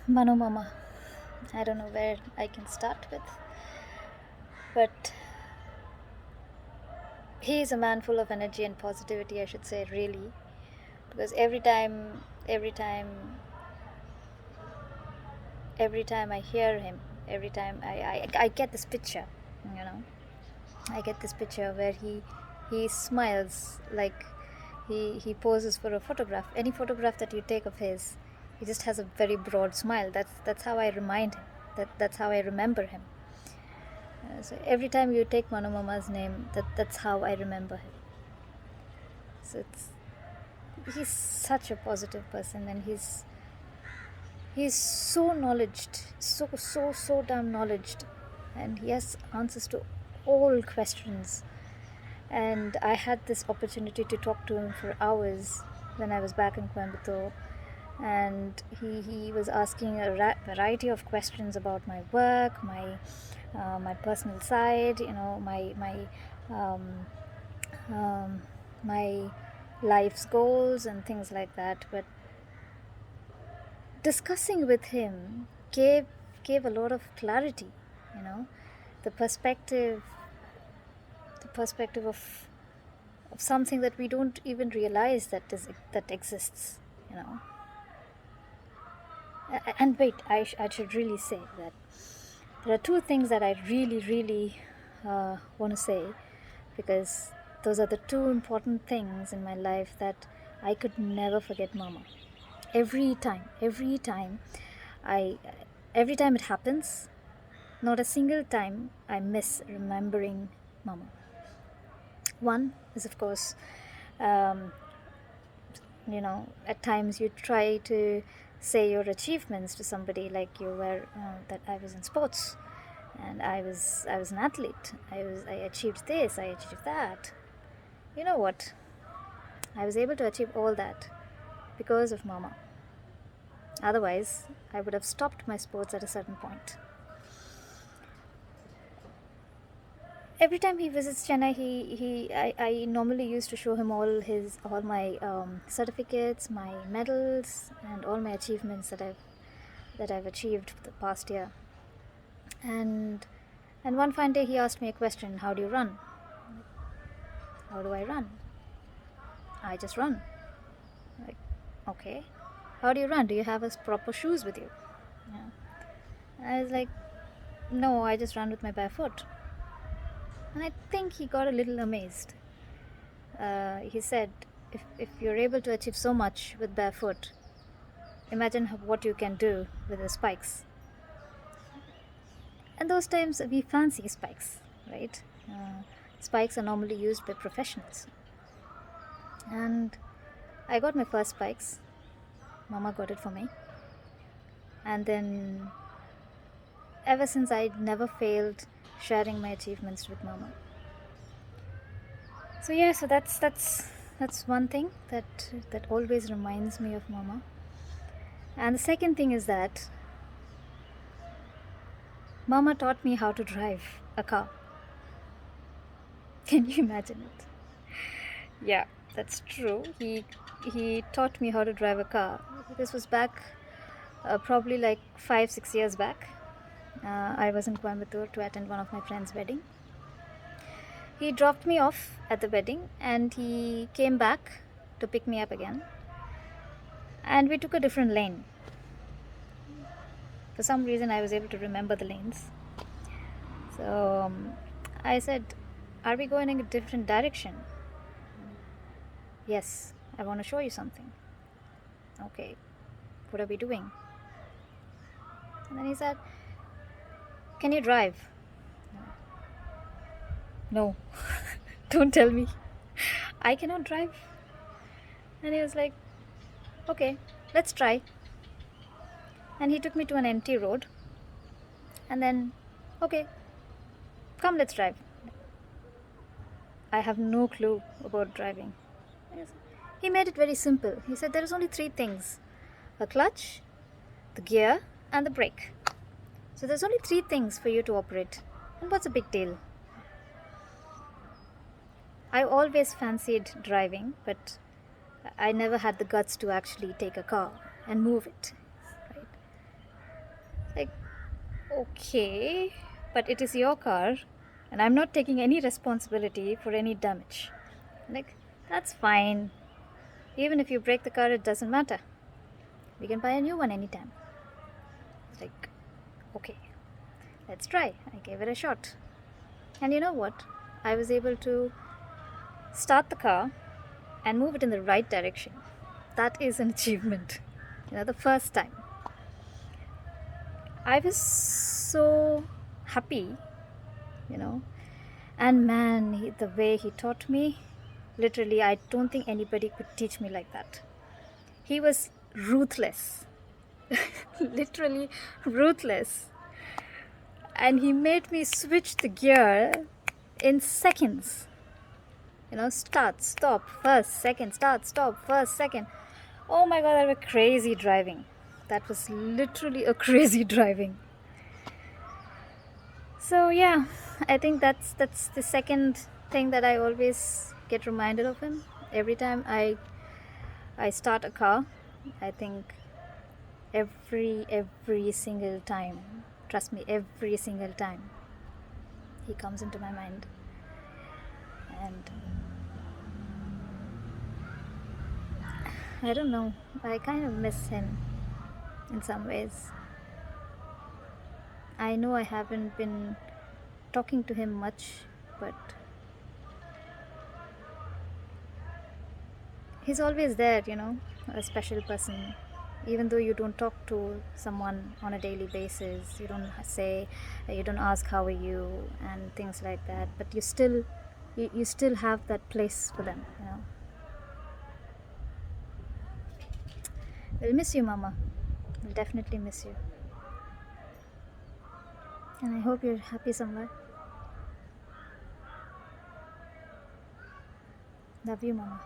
Mano Mama. I don't know where I can start with, but he is a man full of energy and positivity, I should say, really. Because every time I hear him, every time I get this picture, you know, I get this picture where he smiles like he poses for a photograph. Any photograph that you take of his, he just has a very broad smile. That's how I remind him. That's how I remember him. So every time you take Mano Mama's name, that's how I remember him. So he's such a positive person, and he's so knowledged, so damn knowledged, and he has answers to all questions. And I had this opportunity to talk to him for hours when I was back in Coimbatore, and he was asking a variety of questions about my work, my personal side, um, um, my life's goals and things like that. But discussing with him gave a lot of clarity, you know, the perspective the perspective of something that we don't even realize that exists, you know. And wait, I should really say that there are two things that I really want to say, because those are the two important things in my life that I could never forget Mama. Every time I every time it happens, not a single time I miss remembering Mama. One is, of course, um, at times you try to say your achievements to somebody, like you were that I was in sports, and I was an athlete. I achieved this, I achieved that. You know what? I was able to achieve all that because of Mama. Otherwise, I would have stopped my sports at a certain point. Every time he visits Chennai, I normally used to show him all my certificates, my medals, and all my achievements that I've achieved the past year. And one fine day he asked me a question: How do you run? How do I run? I just run. Like, okay. How do you run? Do you have proper shoes with you? Yeah. I was like, no, I just run with my bare foot. And I think he got a little amazed. He said, if you're able to achieve so much with barefoot, imagine what you can do with the spikes. And those times we fancy spikes, right? Spikes are normally used by professionals. And I got my first spikes. Mama got it for me. And then ever since, I'd never failed sharing my achievements with Mama. So yeah, so that's one thing that always reminds me of Mama. And the second thing is that Mama taught me how to drive a car. Can you imagine it? Yeah, that's true. He taught me how to drive a car. This was back probably like 5-6 years back. I was in Coimbatore to attend one of my friend's wedding. He dropped me off at the wedding and he came back to pick me up again. And we took a different lane. For some reason, I was able to remember the lanes. So I said, are we going in a different direction? Yes, I want to show you something. Okay, what are we doing? And then he said, can you drive? No, don't tell me. I cannot drive. And he was like, okay, let's try. And he took me to an empty road. And then, okay, come, let's drive. I have no clue about driving. He made it very simple. He said there is only three things: a clutch, the gear, and the brake. So there's only three things for you to operate. And what's a big deal? I always fancied driving, but I never had the guts to actually take a car and move it. Right? Okay, but it is your car, and I'm not taking any responsibility for any damage. Like, that's fine. Even if you break the car, it doesn't matter. We can buy a new one anytime. Like, okay, let's try. I gave it a shot. And you know what? I was able to start the car and move it in the right direction. That is an achievement. The first time. I was so happy, you know. And man, the way he taught me, literally, I don't think anybody could teach me like that. He was ruthless, literally ruthless. And he made me switch the gear in seconds. Start, stop, first, second, start, stop, first, second. Oh my god, that was crazy driving. That was literally a crazy driving. So yeah, I think that's the second thing that I always get reminded of him. Every time I start a car, I think every single time, trust me, every single time he comes into my mind. And I don't know, I kind of miss him in some ways. I know I haven't been talking to him much, but he's always there, a special person. Even though you don't talk to someone on a daily basis, you don't ask how are you and things like that, but you still have that place for them. We'll miss you, Mama. We'll definitely miss you. And I hope you're happy somewhere. Love you, Mama.